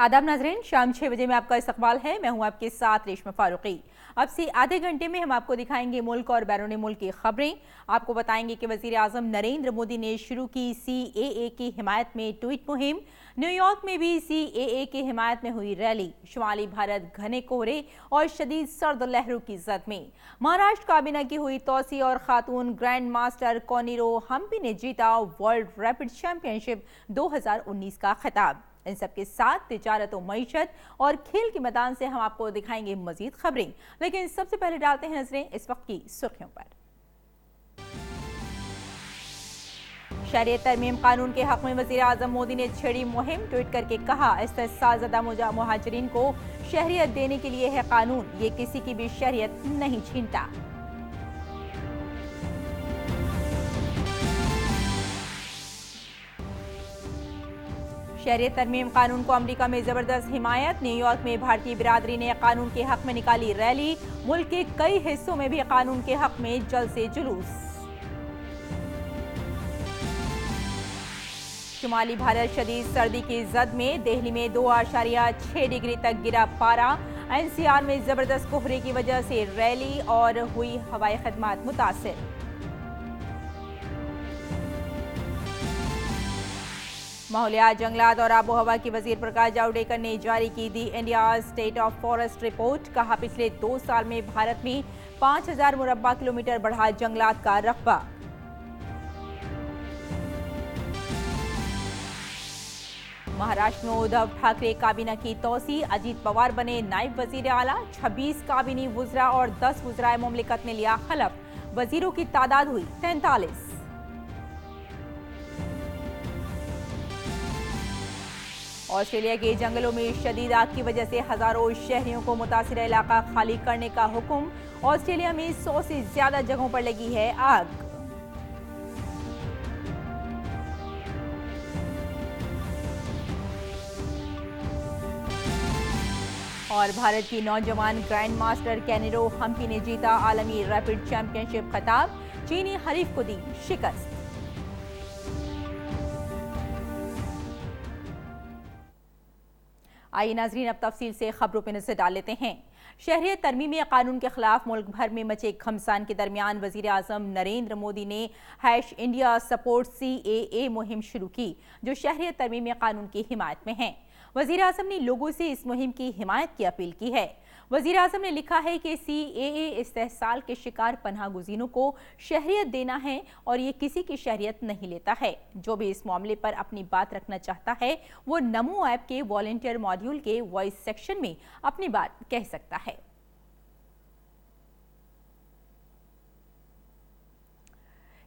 आदाब नाजरीन, शाम 6 बजे में आपका इस्तकबाल है। मैं हूं आपके साथ रेशमा फारूकी। अब से आधे घंटे में हम आपको दिखाएंगे मुल्क और बैरून मुल्क की खबरें। आपको बताएंगे कि वजीर आजम नरेंद्र मोदी ने शुरू की CAA की हिमायत में ट्वीट मुहिम। न्यूयॉर्क में भी CAA की हिमायत में हुई रैली। शुमाली भारत घने कोहरे और शदीद सर्द लहरों की जद में। महाराष्ट्र काबीना की हुई तोसी और खातून ग्रैंड मास्टर कोनीरो हम्पी ने जीता वर्ल्ड रैपिड चैंपियनशिप 2019 का खिताब। इन सबके साथ तिजारत और मईशत और खेल के मैदान से हम आपको दिखाएंगे मजीद खबरें, लेकिन सबसे पहले डालते हैं नजरें इस वक्त की सुर्खियों पर। शहरियत तरमीम कानून के हक में वजीर आजम मोदी ने छेड़ी मुहिम। ट्वीट करके कहा, इस्तेसालज़दा मुहाजिरीन को शहरियत देने के लिए है कानून, ये किसी की भी शहरियत नहीं छीनता। शहरियत तरमीम कानून को अमेरिका में जबरदस्त हिमायत। न्यूयॉर्क में भारतीय बिरादरी ने कानून के हक में निकाली रैली। मुल्क के कई हिस्सों में भी कानून के हक में जलसे जुलूस। शुमाली भारत शदीद सर्दी की जद में। दिल्ली में 2.6 डिग्री तक गिरा पारा। NCR में जबरदस्त कोहरे की वजह से रैली और हुई हवाई खदमात मुतासिर। माहौलियात, जंगलात और आबो हवा की वजीर प्रकाश जावड़ेकर ने जारी की the India state of forest report. कहा, पिछले 2 साल में भारत में 5000 मुरब्बा किलोमीटर बढ़ा जंगलात का रकबा। महाराष्ट्र में उद्धव ठाकरे काबीना की तोसी। अजीत पवार बने नायब वजीर आला। 26 काबीनी वुजरा और 10 वुजराए मुमलिकत ने लिया हलफ। वजीरों की तादाद हुई 43। ऑस्ट्रेलिया के जंगलों में शदीद आग की वजह से हजारों शहरियों को मुतासिर इलाका खाली करने का हुक्म। ऑस्ट्रेलिया में 100 से ज्यादा जगहों पर लगी है आग। और भारत की नौजवान ग्रैंड मास्टर कोनीरो हम्पी ने जीता आलमी रैपिड चैंपियनशिप खिताब। चीनी हरीफ को दी शिकस्त। आइए नाजरीन, अब तफसील से खबरों पर नजर डाल लेते हैं। शहरियत तरमीमी कानून के खिलाफ मुल्क भर में मचे घमसान के दरमियान वजीर आजम नरेंद्र मोदी ने #इंडिया सपोर्ट CAA मुहिम शुरू की, जो शहरियत तरमीमी कानून की हिमायत में है। वजीर आजम ने लोगों से इस मुहिम की हिमायत की अपील की है। वजीर आजम ने लिखा है कि CAA इस्तेहसाल के शिकार पनाह गुज़ीनों को शहरियत देना है और ये किसी की शहरियत नहीं लेता है। जो भी इस मामले पर अपनी बात रखना चाहता है वो नमो ऐप के वॉलंटियर मॉड्यूल के वॉइस सेक्शन में अपनी बात कह सकता है।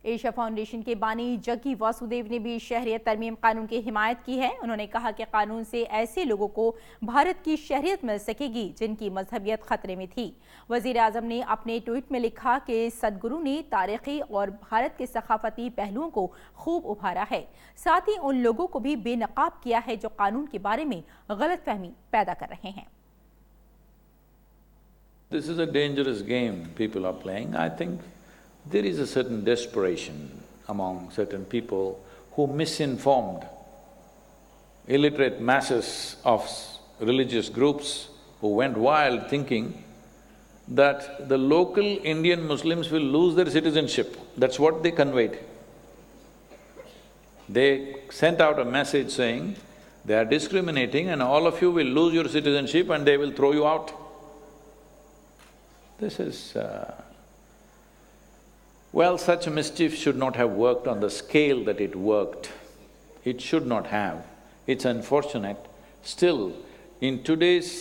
एशिया फाउंडेशन के बानी जग्गी वासुदेव ने भी शहरियत तरमीम कानून की हिमायत की है। उन्होंने कहा कि कानून से ऐसे लोगों को भारत की शहरियत मिल सकेगी जिनकी मजहबियत खतरे में थी। वजीर आजम ने अपने ट्वीट में लिखा कि सदगुरु ने तारीखी और भारत के सकाफती पहलुओं को खूब उभारा है, साथ ही उन लोगों को भी बेनकाब किया है जो कानून के बारे में गलतफहमी पैदा कर रहे हैं। This is a dangerous game people are playing. I think there is a certain desperation among certain people who misinformed illiterate masses of religious groups who went wild thinking that the local Indian Muslims will lose their citizenship. That's what they conveyed. They sent out a message saying, they are discriminating and all of you will lose your citizenship and they will throw you out. This is… well, such mischief should not have worked on the scale that it worked. It should not have. It's unfortunate. Still, in today's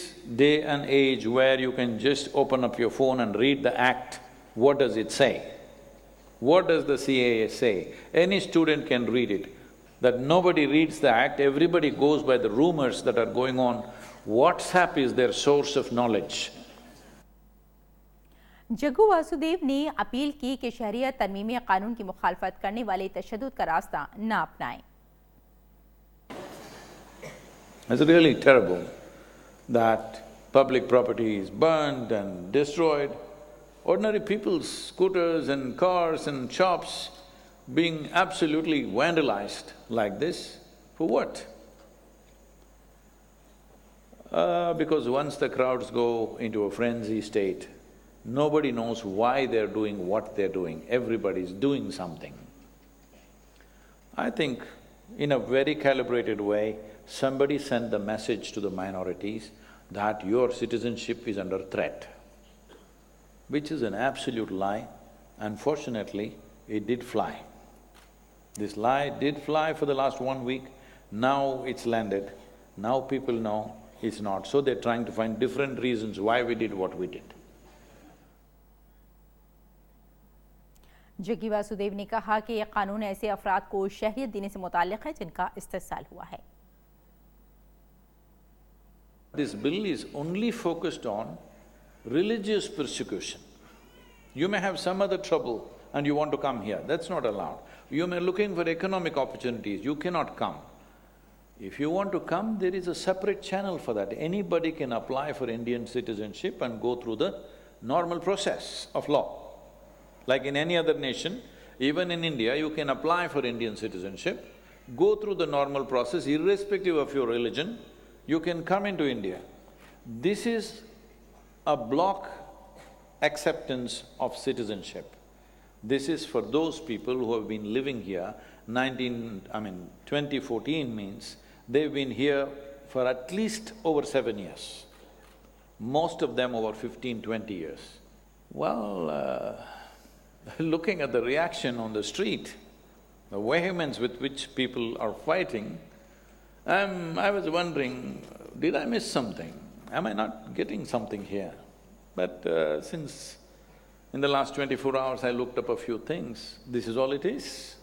day and age where you can just open up your phone and read the act, what does it say? What does the CAA say? Any student can read it. That nobody reads the act, everybody goes by the rumors that are going on. WhatsApp is their source of knowledge. Jaggu Vasudev ने appeal की कि शहरियत तरमीमी कानून की मुखालफत करने वाले तशद्दुद का रास्ता न अपनाएं। It's really terrible that public property is burned and destroyed. Ordinary people's scooters and cars and shops being absolutely vandalized like this, for what? Because once the crowds go into a frenzy state, nobody knows why they're doing what they're doing, everybody's doing something. I think in a very calibrated way, somebody sent the message to the minorities that your citizenship is under threat, which is an absolute lie. Unfortunately, it did fly. This lie did fly for the last 1 week, now it's landed, now people know it's not, so they're trying to find different reasons why we did what we did. Jaggi Vasudev ने कहा कि यह कानून ऐसे अफराद को शहरियत देने से मुताल्लिक है जिनका इस्तेसाल हुआ है। This bill is only focused on religious persecution. You may have some other trouble and you want to come here, that's not allowed. You may be looking for economic opportunities, you cannot come. If you want to come, there is a separate channel for that. Anybody can apply for Indian citizenship and go through the normal process of law. Like in any other nation, even in India, you can apply for Indian citizenship, go through the normal process irrespective of your religion, you can come into India. This is a block acceptance of citizenship. This is for those people who have been living here 2014 means they've been here for at least over 7 years. Most of them over 15–20 years. Well, looking at the reaction on the street, the vehemence with which people are fighting, I was wondering, did I miss something? Am I not getting something here? But since in the last 24 hours I looked up a few things, this is all it is.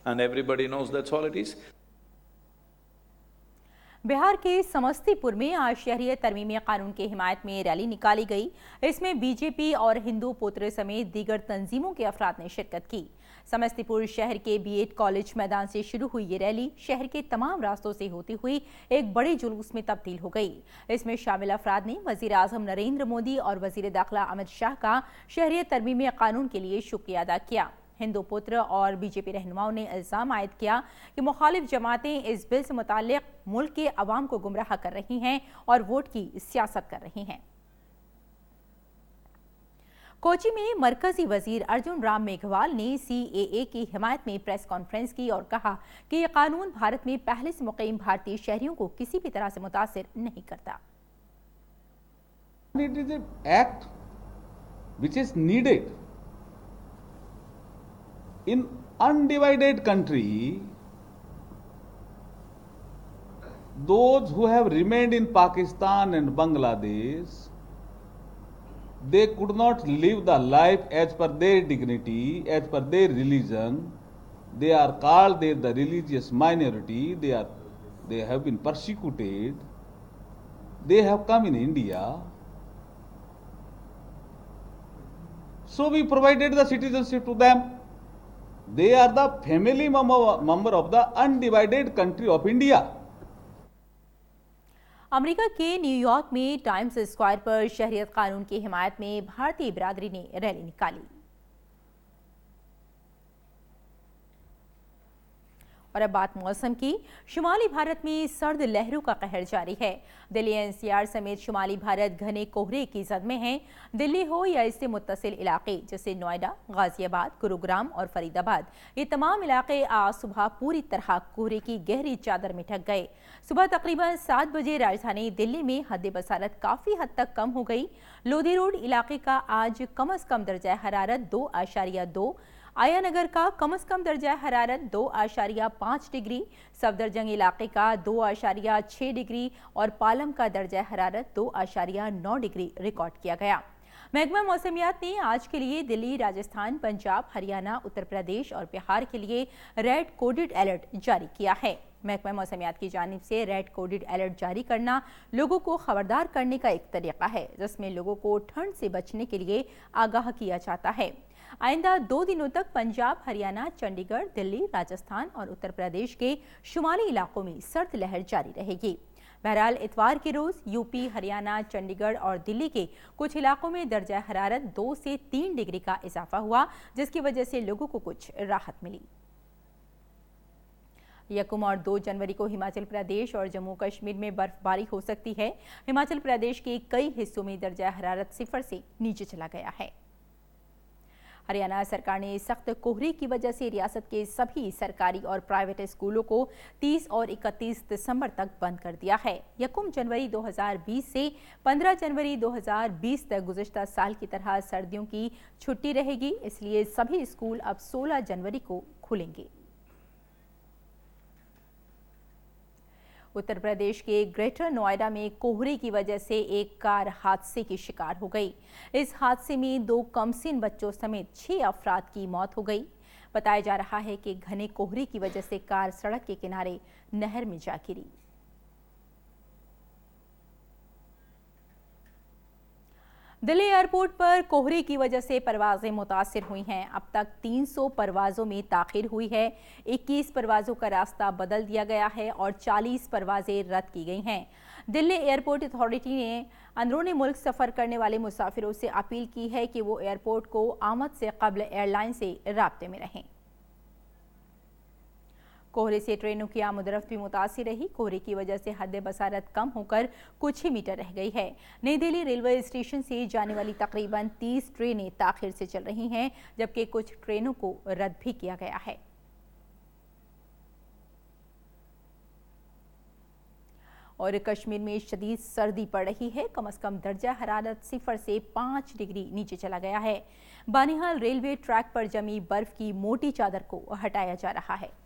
And everybody knows that's all it is. Bihar के समस्तीपुर में आज शहरियत तरमीमी कानून की हिमायत में rally निकाली गई। इसमें BJP और हिंदू पुत्र समेत दीगर तंजीमों के अफराद ने शिरकत की। समस्तीपुर शहर के बीएड कॉलेज मैदान से शुरू हुई ये रैली शहर के तमाम रास्तों से होती हुई एक बड़े जुलूस में तब्दील हो गई। इसमें शामिल अफराद ने वजीर आजम नरेंद्र मोदी और वजीर दाखिला अमित शाह का शहरियत तरमीमी कानून के लिए शुक्रिया अदा किया। हिंदू पुत्र और बीजेपी रहनुमाओं ने इल्जाम आयद किया कि मुखालिफ जमातें इस बिल से मुताल्लिक मुल्क के अवाम को गुमराह कर रही हैं और वोट की सियासत कर रही हैं। कोची में मरकजी वजीर अर्जुन राम मेघवाल ने CAA की हिमायत में प्रेस कॉन्फ्रेंस की और कहा कि यह कानून भारत में पहले से मुकीम भारतीय शहरियों को किसी भी तरह से मुतासिर नहीं करता। It is an act which is needed. In undivided country, those who have remained in Pakistan and Bangladesh, they could not live the life as per their dignity, as per their religion. They are called the religious minority, they have been persecuted. They have come in India. So we provided the citizenship to them. They are the family member of the undivided country of India. America के New York में times square पर शहरियत कानून की हिमायत में भारतीय बिरादरी ने rally निकाली। और अब बात मौसम की। शुमाली भारत में सर्द लहरों का कहर जारी है। दिल्ली NCR समेत शुमाली भारत घने कोहरे की जद में है। दिल्ली हो या इससे मुत्तसिल इलाके जैसे नोएडा, गाजियाबाद, गुरुग्राम और फरीदाबाद, ये तमाम इलाके आज सुबह पूरी तरह कोहरे की गहरी चादर में ढक गए। सुबह तकरीबन 7 बजे राजधानी दिल्ली में हद बसारत काफ़ी हद तक कम हो गई। लोधी रोड इलाके का आज कम अज़ कम दर्जा हरारत 2.2, आयानगर का कम अज़ कम दर्जा हरारत 2.5 डिग्री, सफदरजंग इलाके का 2.6 डिग्री और पालम का दर्जा हरारत 2.9 डिग्री रिकॉर्ड किया गया। महकमा मौसमियात ने आज के लिए दिल्ली, राजस्थान, पंजाब, हरियाणा, उत्तर प्रदेश और बिहार के लिए रेड कोडेड अलर्ट जारी किया है। महकमा मौसमियात की जानिब से रेड कोडेड अलर्ट जारी करना लोगों को खबरदार करने का एक तरीका है, जिसमें लोगों को ठंड से बचने के लिए आगाह किया जाता है। आइंदा 2 दिनों तक पंजाब, हरियाणा, चंडीगढ़, दिल्ली, राजस्थान और उत्तर प्रदेश के शुमाली इलाकों में सर्द लहर जारी रहेगी। बहरहाल इतवार के रोज यूपी, हरियाणा, चंडीगढ़ और दिल्ली के कुछ इलाकों में दर्जा हरारत 2 से 3 डिग्री का इजाफा हुआ, जिसकी वजह से लोगों को कुछ राहत मिली। यकम और 2 जनवरी को हिमाचल प्रदेश और जम्मू कश्मीर में बर्फबारी हो सकती है। हिमाचल प्रदेश के कई हिस्सों में दर्जा हरारत 0 से नीचे चला गया है। हरियाणा सरकार ने सख्त कोहरे की वजह से रियासत के सभी सरकारी और प्राइवेट स्कूलों को 30 और 31 दिसंबर तक बंद कर दिया है। यकम जनवरी 2020 से 15 जनवरी 2020 तक गुज़िश्ता साल की तरह सर्दियों की छुट्टी रहेगी, इसलिए सभी स्कूल अब 16 जनवरी को खुलेंगे। उत्तर प्रदेश के ग्रेटर नोएडा में कोहरे की वजह से एक कार हादसे की शिकार हो गई। इस हादसे में 2 कमसिन बच्चों समेत 6 अफराद की मौत हो गई। बताया जा रहा है कि घने कोहरे की वजह से कार सड़क के किनारे नहर में जा गिरी। दिल्ली एयरपोर्ट पर कोहरे की वजह से परवाजें मुतासिर हुई हैं। अब तक 300 परवाजों में ताखीर हुई है। 21 परवाजों का रास्ता बदल दिया गया है और 40 परवाजें रद्द की गई हैं। दिल्ली एयरपोर्ट अथॉरिटी ने अंदरूनी मुल्क सफ़र करने वाले मुसाफिरों से अपील की है कि वो एयरपोर्ट को आमद से कबल एयरलाइन से राब्ते में रहें। कोहरे से ट्रेनों की आमद-ओ-रफ्त भी मुतासिर रही। कोहरे की वजह से हद बसारत कम होकर कुछ ही मीटर रह गई है। नई दिल्ली रेलवे स्टेशन से जाने वाली तकरीबन 30 ट्रेनें ताखिर से चल रही हैं, जबकि कुछ ट्रेनों को रद्द भी किया गया है। और कश्मीर में शदीद सर्दी पड़ रही है। कम से कम दर्जा हरारत 0 से 5 डिग्री नीचे चला गया है। बानिहाल रेलवे ट्रैक पर जमी बर्फ की मोटी चादर को हटाया जा रहा है।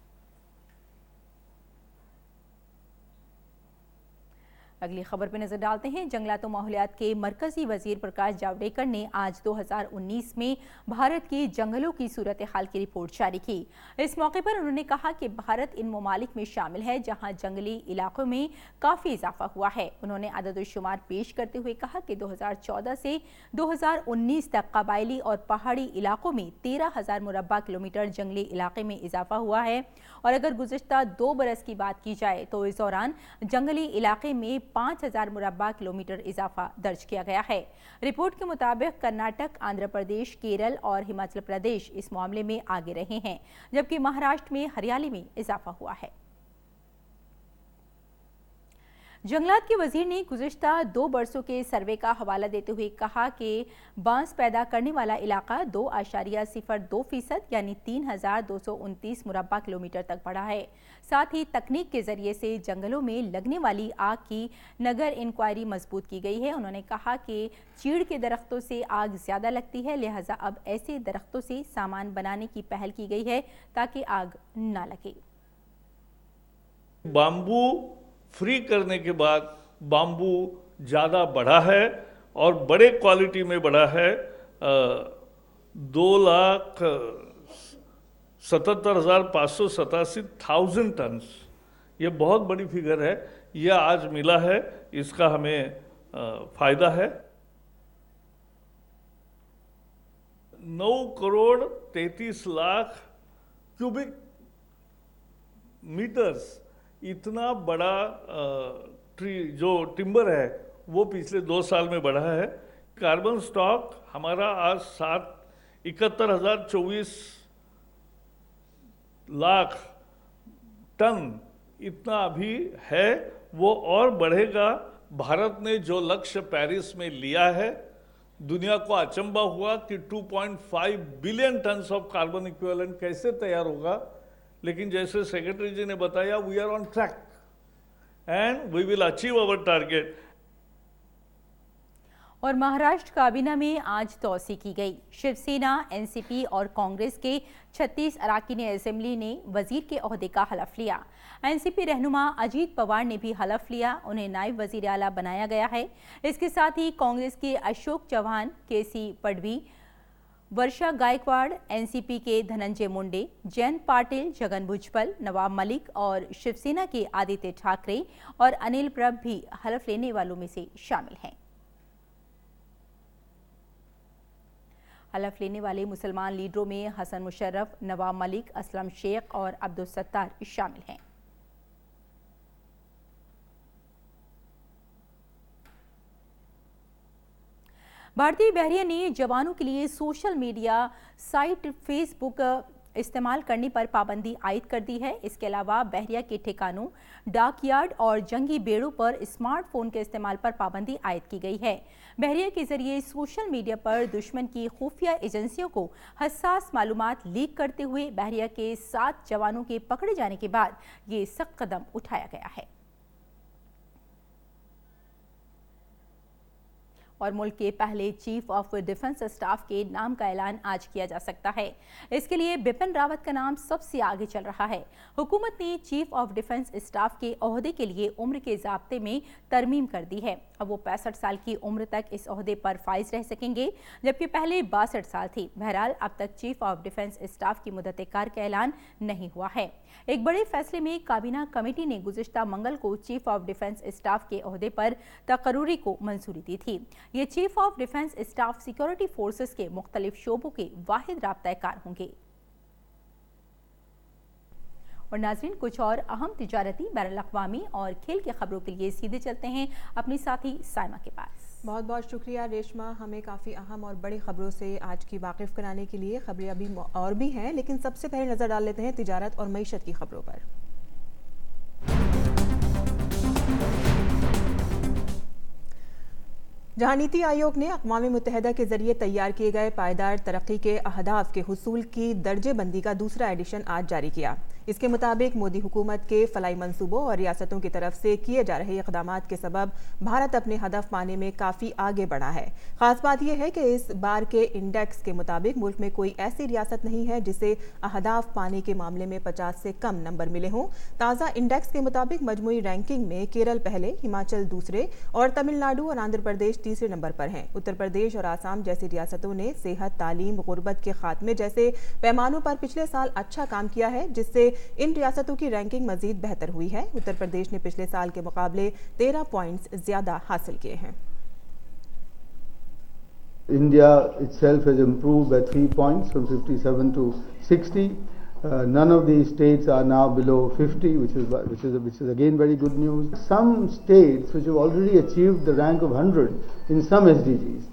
अगली खबर पर नजर डालते हैं। जंगलात और माहौलियात के मरकजी वजीर प्रकाश जावड़ेकर ने आज 2019 में भारत के जंगलों की सूरत हाल की रिपोर्ट जारी की। इस मौके पर उन्होंने कहा कि भारत इन ममालिक में शामिल है जहां जंगली इलाकों में काफ़ी इजाफा हुआ है। उन्होंने अदद-ओ-शुमार पेश करते हुए कहा कि 2014 से 2019 तक कबायली और पहाड़ी इलाकों में 13,000 मुरब्बा किलोमीटर जंगली इलाके में इजाफा हुआ है। और अगर गुज़िश्ता 2 बरस की बात की जाए तो इस दौरान जंगली इलाके में 5,000 मुरब्बा किलोमीटर इजाफा दर्ज किया गया है। रिपोर्ट के मुताबिक कर्नाटक, आंध्र प्रदेश, केरल और हिमाचल प्रदेश इस मामले में आगे रहे हैं, जबकि महाराष्ट्र में हरियाली में इजाफा हुआ है। जंगलात के वजीर ने गुज़िश्ता 2 बरसों के सर्वे का हवाला देते हुए कहा कि बांस पैदा करने वाला इलाका 2.02% यानी 3,229 मुरब्बा किलोमीटर तक बढ़ा है। साथ ही तकनीक के जरिए से जंगलों में लगने वाली आग की नगर इंक्वायरी मजबूत की गई है। उन्होंने कहा कि चीड़ के दरख्तों से आग ज्यादा लगती है, लिहाजा अब ऐसे दरख्तों से सामान बनाने की पहल की गई है ताकि आग न लगे। बाम्बू फ्री करने के बाद बाम्बू ज़्यादा बढ़ा है और बड़े क्वालिटी में बढ़ा है। 2,77,587 टन, ये बहुत बड़ी फिगर है। यह आज मिला है, इसका हमें फ़ायदा है। 9,33,00,000 क्यूबिक मीटर्स इतना बड़ा जो टिम्बर है वो पिछले 2 साल में बढ़ा है। कार्बन स्टॉक हमारा आज 71,024 लाख टन इतना अभी है, वो और बढ़ेगा। भारत ने जो लक्ष्य पेरिस में लिया है, दुनिया को अचंभा हुआ कि 2.5 billion tons of carbon equivalent कैसे तैयार होगा, लेकिन जैसे सेक्रेटरी जी ने बताया, we are on track and we will achieve our target. और महाराष्ट्र काबीना में आज तौसी की गई। शिवसेना, एनसीपी और कांग्रेस के 36 अराकीन असेंबली ने वजीर के ओहदे का हलफ लिया। एनसीपी रहनुमा अजीत पवार ने भी हलफ लिया, उन्हें नायब वजीर आला बनाया गया है। इसके साथ ही कांग्रेस के अशोक चौहान, केसी पडवी, वर्षा गायकवाड़, एनसीपी के धनंजय मुंडे, जयंत पाटिल, जगन भुजबल, नवाब मलिक और शिवसेना के आदित्य ठाकरे और अनिल प्रभ भी हलफ लेने वालों में से शामिल हैं। हलफ लेने वाले मुसलमान लीडरों में हसन मुशर्रफ, नवाब मलिक, असलम शेख और अब्दुल सत्तार शामिल हैं। भारतीय बहरिया ने जवानों के लिए सोशल मीडिया साइट फेसबुक इस्तेमाल करने पर पाबंदी आयद कर दी है। इसके अलावा बहरिया के ठिकानों, डाकयार्ड और जंगी बेड़ों पर स्मार्टफोन के इस्तेमाल पर पाबंदी आयद की गई है। बहरिया के जरिए सोशल मीडिया पर दुश्मन की खुफिया एजेंसियों को हसास मालूमात लीक करते हुए बहरिया के 7 जवानों के पकड़े जाने के बाद ये सख्त कदम उठाया गया है। और मुल्क के पहले चीफ ऑफ डिफेंस स्टाफ के नाम का ऐलान आज किया जा सकता है। इसके लिए बिपिन रावत का नाम सबसे आगे चल रहा है। हुकूमत ने चीफ ऑफ डिफेंस स्टाफ के ओहदे के लिए उम्र के ज़ाब्ते में तरमीम कर दी है। अब वो 65 साल की उम्र तक इस ओहदे पर फाइज रह सकेंगे, जबकि पहले 62 साल थी। बहरहाल अब तक चीफ ऑफ डिफेंस स्टाफ की मुद्दत कार का ऐलान नहीं हुआ है। एक बड़े फैसले में काबीना कमेटी ने गुज़िश्ता मंगल को चीफ ऑफ डिफेंस स्टाफ के ओहदे पर तकर्रुरी को मंजूरी दी थी। ये chief of defence staff security forces के मुख्तलिफ शोबों के वाहिद राब्ता-ए-कार होंगे। और नाज़रीन, कुछ और अहम तिजारती, बैनुल-अक़वामी और खेल की खबरों के लिए सीधे चलते हैं अपनी साथी साइमा के पास। बहुत बहुत शुक्रिया रेशमा, हमें काफ़ी अहम और बड़ी खबरों से आज की वाकिफ़ कराने के लिए। खबरें अभी और भी हैं, लेकिन सबसे पहले नज़र डाल लेते हैं तिजारत और मईशत की खबरों पर। जहां नीति आयोग ने अक़वाम मुत्तहिदा के जरिए तैयार किए गए पायदार तरक्की के अहदाफ के हुसूल की दर्जेबंदी का दूसरा एडिशन आज जारी किया। इसके मुताबिक मोदी हुकूमत के फलाई मंसूबों और रियासतों की तरफ से किए जा रहे इक़दामात के सबब भारत अपने हदफ पाने में काफ़ी आगे बढ़ा है। ख़ास बात यह है कि इस बार के इंडेक्स के मुताबिक मुल्क में कोई ऐसी रियासत नहीं है जिसे अहदाफ पाने के मामले में 50 से कम नंबर मिले हों। ताज़ा इंडेक्स के मुताबिक मजमूई रैंकिंग में केरल पहले, हिमाचल दूसरे और तमिलनाडु और आंध्र प्रदेश तीसरे नंबर पर हैं। उत्तर प्रदेश और आसाम जैसी रियासतों ने सेहत, तालीम, गुर्बत के खात्मे जैसे पैमानों पर पिछले साल अच्छा काम किया है, जिससे इन रियासतों की रैंकिंग मजीद बेहतर हुई है। उत्तर प्रदेश ने पिछले साल के मुकाबले 13 पॉइंट्स ज्यादा हासिल किए हैं। India itself has improved by 3 points from 57 to 60. None of these states are now below 50, which is again very good news. Some states which have already achieved the rank of 100 in some SDGs,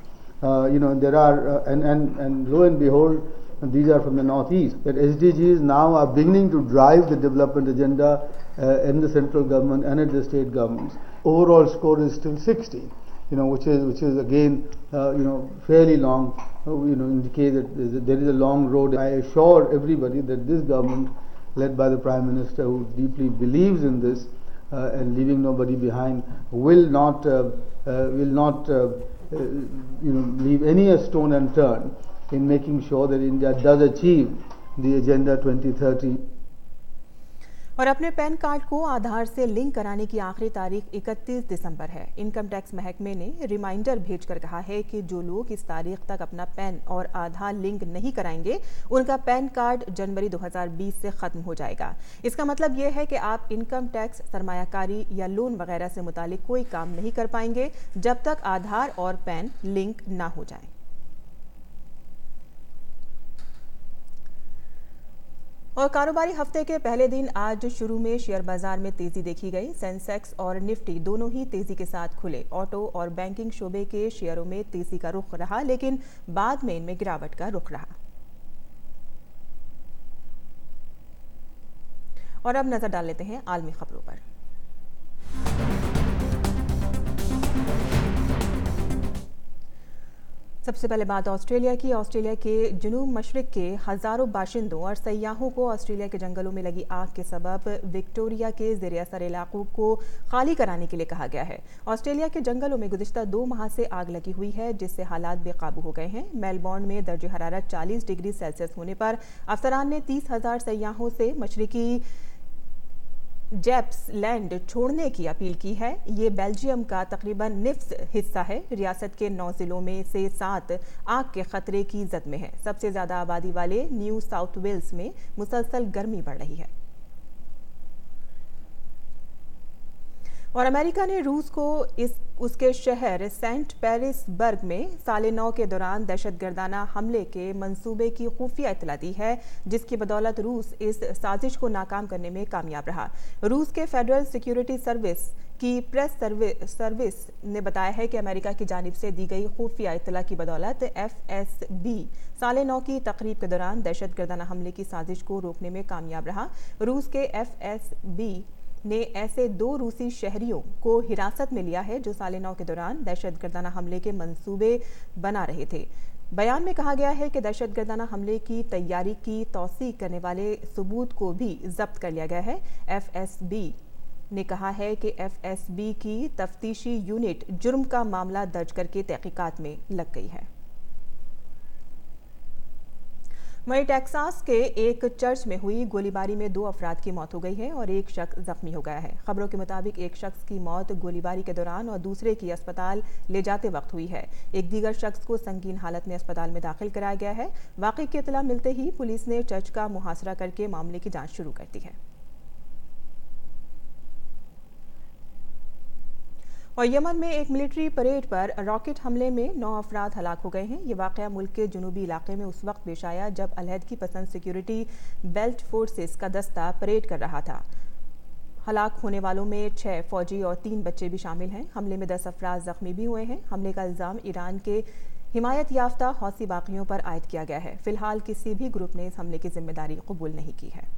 there are and lo and behold, these are from the northeast. That SDGs now are beginning to drive the development agenda in the central government and at the state governments. Overall score is still 60. Which is again, fairly long, indicate that there is a long road. I assure everybody that this government, led by the Prime Minister, who deeply believes in this and leaving nobody behind, will not leave any stone unturned in making sure that India does achieve the Agenda 2030. और अपने pan card को आधार से link कराने की आखिरी तारीख 31 दिसंबर है। Income tax महकमे ने रिमाइंडर भेजकर कहा है कि जो लोग इस तारीख तक अपना पैन और आधार लिंक नहीं कराएंगे, उनका पैन कार्ड जनवरी 2020 से खत्म हो जाएगा। इसका मतलब यह है कि आप इनकम टैक्स, सरमायाकारी या लोन वगैरह से मुतालिक कोई काम नहीं कर पाएंगे जब तक आधार और पैन लिंक ना हो जाए। और कारोबारी हफ्ते के पहले दिन आज शुरू में शेयर बाजार में तेजी देखी गई। सेंसेक्स और निफ्टी दोनों ही तेजी के साथ खुले। ऑटो और बैंकिंग शोबे के शेयरों में तेजी का रुख रहा, लेकिन बाद में इनमें गिरावट का रुख रहा। और अब नजर डाल लेते हैं आलमी खबरों पर। सबसे पहले बात ऑस्ट्रेलिया की। ऑस्ट्रेलिया के जुनूब मशरिक के हज़ारों बाशिंदों और सयाहों को ऑस्ट्रेलिया के जंगलों में लगी आग के सबब विक्टोरिया के ज़ेर असर इलाकों को खाली कराने के लिए कहा गया है। ऑस्ट्रेलिया के जंगलों में गुज़िश्ता 2 माह से आग लगी हुई है, जिससे हालात बेकाबू हो गए हैं। मेलबोर्न में दर्जे हरारत 40 डिग्री सेल्सियस होने पर अफसरान ने 30,000 सयाहों से मशरिकी जेप्स लैंड छोड़ने की अपील की है। ये बेल्जियम का तकरीबन निफ्स हिस्सा है। रियासत के 9 जिलों में से 7 आग के खतरे की जद में है। सबसे ज्यादा आबादी वाले न्यू साउथ वेल्स में मुसलसल गर्मी बढ़ रही है। और अमेरिका ने रूस को उसके शहर सेंट पीटर्सबर्ग में साल 9 के दौरान दहशतगर्दाना हमले के मंसूबे की खुफिया इत्तला दी है, जिसकी बदौलत रूस इस साजिश को नाकाम करने में कामयाब रहा। रूस के फेडरल सिक्योरिटी सर्विस की प्रेस सर्विस ने बताया है कि अमेरिका की जानिब से दी गई खुफिया इत्तला की बदौलत FSB साले 9 की तकरीब के दौरान दहशतगर्दाना हमले की साजिश को रोकने में कामयाब रहा। रूस के FSB ने ऐसे 2 रूसी शहरियों को हिरासत में लिया है जो साले 9 के दौरान दहशतगर्दाना हमले के मंसूबे बना रहे थे। बयान में कहा गया है कि दहशतगर्दाना हमले की तैयारी की तौसीक करने वाले सबूत को भी जब्त कर लिया गया है। FSB ने कहा है कि FSB की तफ्तीशी यूनिट जुर्म का मामला दर्ज करके तहकीकात में लग गई है। वहीं टेक्सास के एक चर्च में हुई गोलीबारी में 2 अफराद की मौत हो गई है और एक शख्स जख्मी हो गया है। खबरों के मुताबिक एक शख्स की मौत गोलीबारी के दौरान और दूसरे की अस्पताल ले जाते वक्त हुई है। एक दीगर शख्स को संगीन हालत में अस्पताल में दाखिल कराया गया है। वाक़े की इत्तला मिलते ही पुलिस ने चर्च का मुहासरा करके मामले की जांच शुरू कर दी है। और यमन में एक मिलिट्री परेड पर रॉकेट हमले में 9 अफराद हलाक हो गए हैं। ये वाक़या मुल्क के जुनूबी इलाके में उस वक्त पेश आया जब अलहदगी पसंद सिक्योरिटी बेल्ट फोर्सेस का दस्ता परेड कर रहा था। हलाक होने वालों में 6 फौजी और 3 बच्चे भी शामिल हैं। हमले में 10 अफराद जख्मी भी हुए हैं। हमले का इल्ज़ाम ईरान के हिमायत याफ्ता हौसी बागियों पर आयद किया गया है। फिलहाल किसी भी ग्रुप ने इस हमले की जिम्मेदारी कबूल नहीं की है।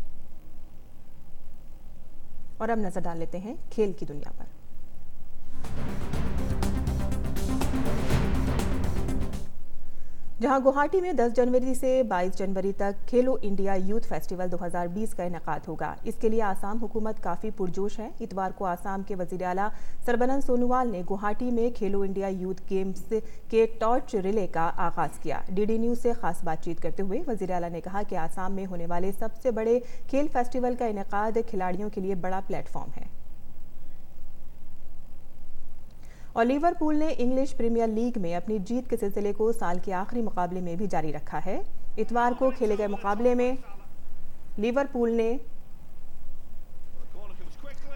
और अब नजर डाल लेते हैं खेल की दुनिया पर। जहां गुवाहाटी में 10 जनवरी से 22 जनवरी तक खेलो इंडिया यूथ फेस्टिवल 2020 का इनेकाद होगा। इसके लिए आसाम हुकूमत काफ़ी पुरजोश है। इतवार को आसाम के वज़ीर आला सरबानंद सोनोवाल ने गुवाहाटी में खेलो इंडिया यूथ गेम्स के टॉर्च रिले का आगाज़ किया। DD न्यूज़ से खास बातचीत करते हुए वज़ीर आला ने कहा कि आसाम में होने वाले सबसे बड़े खेल फेस्टिवल का इनेकाद खिलाड़ियों के लिए बड़ा प्लेटफॉर्म है। और लिवरपूल ने इंग्लिश प्रीमियर लीग में अपनी जीत के सिलसिले को साल के आखिरी मुकाबले में भी जारी रखा है। इतवार को खेले गए मुकाबले में लिवरपूल ने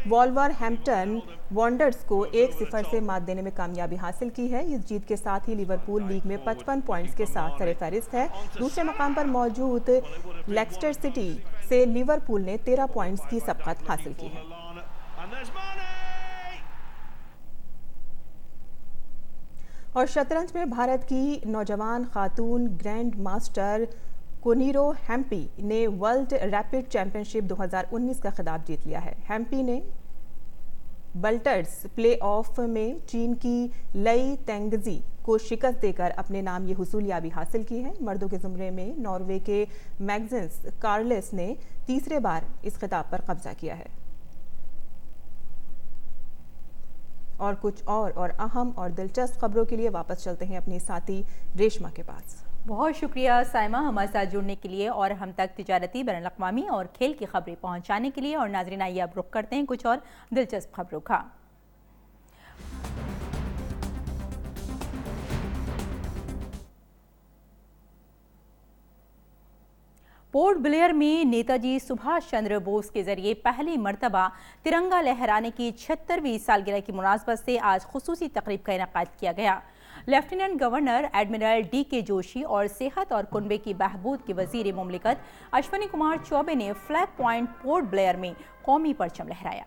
वॉल्वरहैम्पटन वॉन्डर्स को 1-0 से मात देने में कामयाबी हासिल की है। इस जीत के साथ ही लिवरपूल लीग में 55 पॉइंट्स के साथ सरफहरिस्त है। दूसरे मकाम पर मौजूद लेस्टर सिटी से लिवरपूल ने 13 पॉइंट्स की सबकत हासिल की है। और शतरंज में भारत की नौजवान खातून ग्रैंड मास्टर कोनीरो हैम्पी ने वर्ल्ड रैपिड चैंपियनशिप 2019 का खिताब जीत लिया है। हैम्पी ने बल्टर्स प्लेऑफ में चीन की लई तेंगजी को शिकस्त देकर अपने नाम ये हुसूलियाबी हासिल की है। मर्दों के ज़ुमरे में नॉर्वे के मैग्नस कार्लस ने तीसरे बार इस खिताब पर कब्जा किया है। और कुछ और अहम और दिलचस्प खबरों के लिए वापस चलते हैं अपनी साथी रेशमा के पास। बहुत शुक्रिया साइमा हमारे साथ जुड़ने के लिए और हम तक तिजारती, बैनुल-अक़वामी और खेल की खबरें पहुंचाने के लिए। और नाज़रीन, आइए अब रुख करते हैं कुछ और दिलचस्प खबरों का। पोर्ट ब्लेयर में नेताजी सुभाष चंद्र बोस के जरिए पहली मर्तबा तिरंगा लहराने की 76वीं सालगिरह की मुनासबत से आज खुसूसी तकरीब का इनेकाद किया गया। Lieutenant governor admiral DK Joshi और सेहत और कुनबे की बहबूद के वजीर मुमलिकत अश्वनी कुमार चौबे ने फ्लैग पॉइंट पोर्ट ब्लेयर में कौमी परचम लहराया।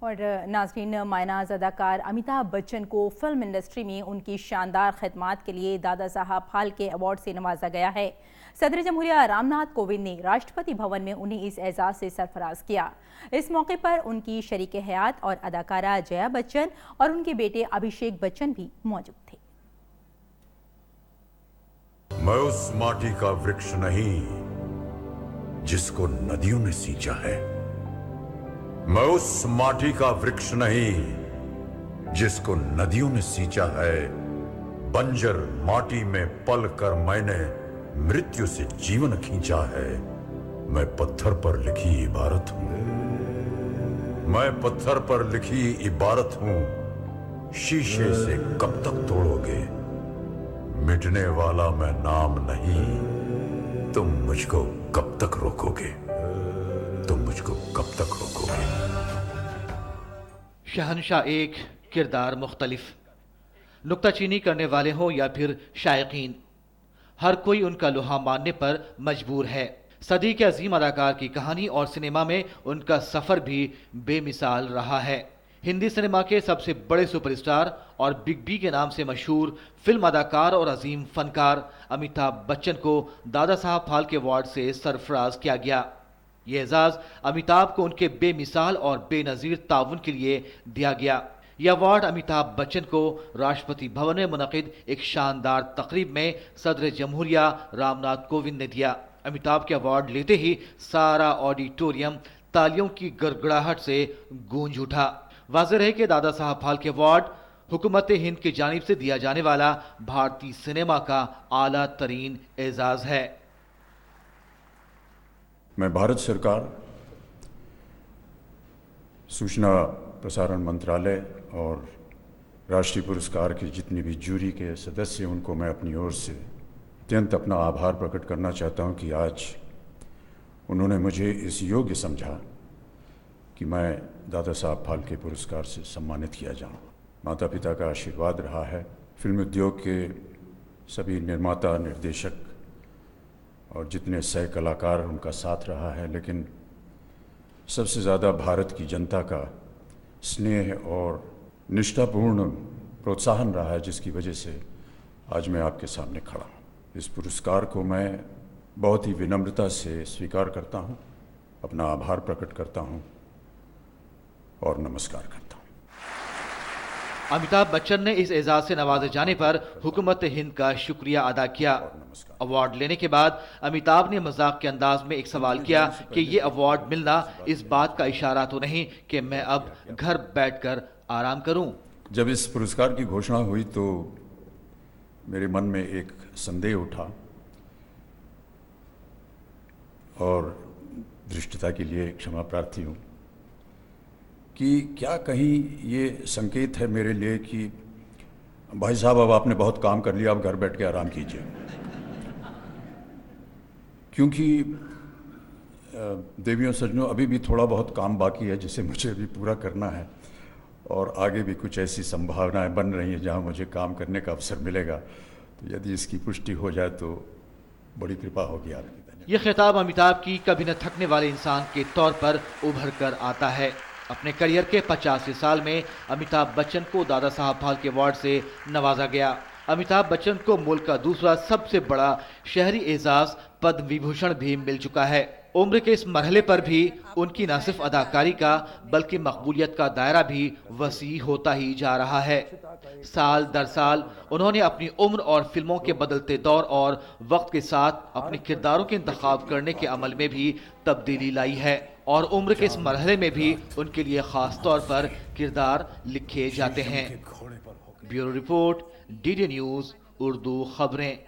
और नाज़रीन, मायनाज़ अदाकार अमिताभ बच्चन को फिल्म इंडस्ट्री में उनकी शानदार खिदमात के लिए दादा साहब फाल्के अवार्ड से नवाजा गया है। सदर जमहूरिया रामनाथ कोविंद ने राष्ट्रपति भवन में उन्हें इस एजाज़ से सरफराज किया। इस मौके पर उनकी शरीक हयात और अदाकारा जया बच्चन और उनके बेटे अभिषेक बच्चन भी मौजूद थे। मैं उस माटी का वृक्ष नहीं जिसको नदियों ने सींचा है, मैं उस माटी का वृक्ष नहीं जिसको नदियों ने सींचा है। बंजर माटी में पल कर मैंने मृत्यु से जीवन खींचा है। मैं पत्थर पर लिखी इबारत हूं, मैं पत्थर पर लिखी इबारत हूं। शीशे से कब तक तोड़ोगे, मिटने वाला मैं नाम नहीं। तुम मुझको कब तक रोकोगे, तुम मुझको कब तक रोकोगे। शहनशाह एक, किरदार मुख्तलिफ। नुक्ताचीनी करने वाले हों या फिर शायकीन, हर कोई उनका लोहा मानने पर मजबूर है। सदी के अजीम अदाकार की कहानी और सिनेमा में उनका सफर भी बेमिसाल रहा है। हिंदी सिनेमा के सबसे बड़े सुपरस्टार और बिग बी के नाम से मशहूर फिल्म अदाकार और अजीम फनकार अमिताभ बच्चन को दादा साहब फाल्के अवार्ड से सरफराज किया गया। ये एजाज अमिताभ को उनके बेमिसाल और बेनजीर ताउन के लिए दिया गया। यह अवार्ड अमिताभ बच्चन को राष्ट्रपति भवन में मुनक़िद एक शानदार तकरीब में सदर जमहूरिया रामनाथ कोविंद ने दिया। अमिताभ के अवार्ड लेते ही सारा ऑडिटोरियम तालियों की गड़गड़ाहट से गूंज उठा। वाज़ेह है कि दादा साहब फाल्के अवार्ड हुकूमत हिंद की जानिब से दिया जाने वाला भारतीय सिनेमा का आला तरीन एजाज है। मैं भारत सरकार, सूचना प्रसारण मंत्रालय और राष्ट्रीय पुरस्कार के जितने भी जूरी के सदस्य हैं उनको मैं अपनी ओर से अत्यंत अपना आभार प्रकट करना चाहता हूं कि आज उन्होंने मुझे इस योग्य समझा कि मैं दादा साहब फाल्के पुरस्कार से सम्मानित किया जाऊं। माता पिता का आशीर्वाद रहा है, फिल्म उद्योग के सभी निर्माता, निर्देशक और जितने सह कलाकार उनका साथ रहा है, लेकिन सबसे ज़्यादा भारत की जनता का स्नेह और निष्ठापूर्ण प्रोत्साहन रहा है, जिसकी वजह से आज मैं आपके सामने खड़ा हूँ। इस पुरस्कार को मैं बहुत ही विनम्रता से स्वीकार करता हूँ, अपना आभार प्रकट करता हूँ और नमस्कार करता हूँ। अमिताभ बच्चन ने इस एजाज से नवाजे जाने पर हुकूमत हिंद का शुक्रिया अदा किया। अवार्ड लेने के बाद अमिताभ ने मजाक के अंदाज में एक सवाल किया कि ये अवार्ड मिलना इस बात का इशारा तो नहीं कि मैं अब घर बैठकर आराम करूं। जब इस पुरस्कार की घोषणा हुई तो मेरे मन में एक संदेह उठा और धृष्टता के लिए क्षमा प्रार्थी हूँ कि क्या कहीं ये संकेत है मेरे लिए कि भाई साहब अब आपने बहुत काम कर लिया, अब घर बैठ के आराम कीजिए। क्योंकि देवियों सज्जनों, अभी भी थोड़ा बहुत काम बाकी है जिसे मुझे अभी पूरा करना है और आगे भी कुछ ऐसी संभावनाएं बन रही हैं जहां मुझे काम करने का अवसर मिलेगा। तो यदि इसकी पुष्टि हो जाए तो बड़ी कृपा होगी आपकी। ये खिताब अमिताभ की कभी न थकने वाले इंसान के तौर पर उभर कर आता है। अपने करियर के 50वें साल में अमिताभ बच्चन को दादा साहब फाल्के अवार्ड से नवाजा गया। अमिताभ बच्चन को मुल्क का दूसरा सबसे बड़ा शहरी एजाज पद्म विभूषण भी मिल चुका है। उम्र के इस मरहले पर भी उनकी न सिर्फ अदाकारी का बल्कि मकबूलियत का दायरा भी वसी होता ही जा रहा है। साल दर साल उन्होंने अपनी उम्र और फिल्मों के बदलते दौर और वक्त के साथ अपने किरदारों के इंतखाब करने के अमल में भी तब्दीली लाई है और उम्र के इस मरहले में भी उनके लिए खास तौर पर किरदार लिखे जाते हैं। Bureau report, DD news Urdu खबरें।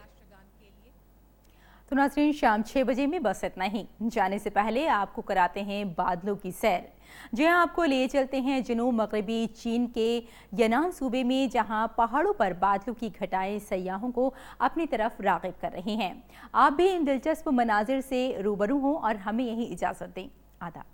तो नाज़रीन, शाम 6 बजे में बस इतना ही। जाने से पहले आपको कराते हैं बादलों की सैर। जहां आपको ले चलते हैं जनूब मगरबी चीन के यनान सूबे में, जहां पहाड़ों पर बादलों की घटाएं सयाहों को अपनी तरफ राग़िब कर रही हैं। आप भी इन दिलचस्प मनाजिर से रूबरू हों और हमें यही इजाज़त दें। आदाब।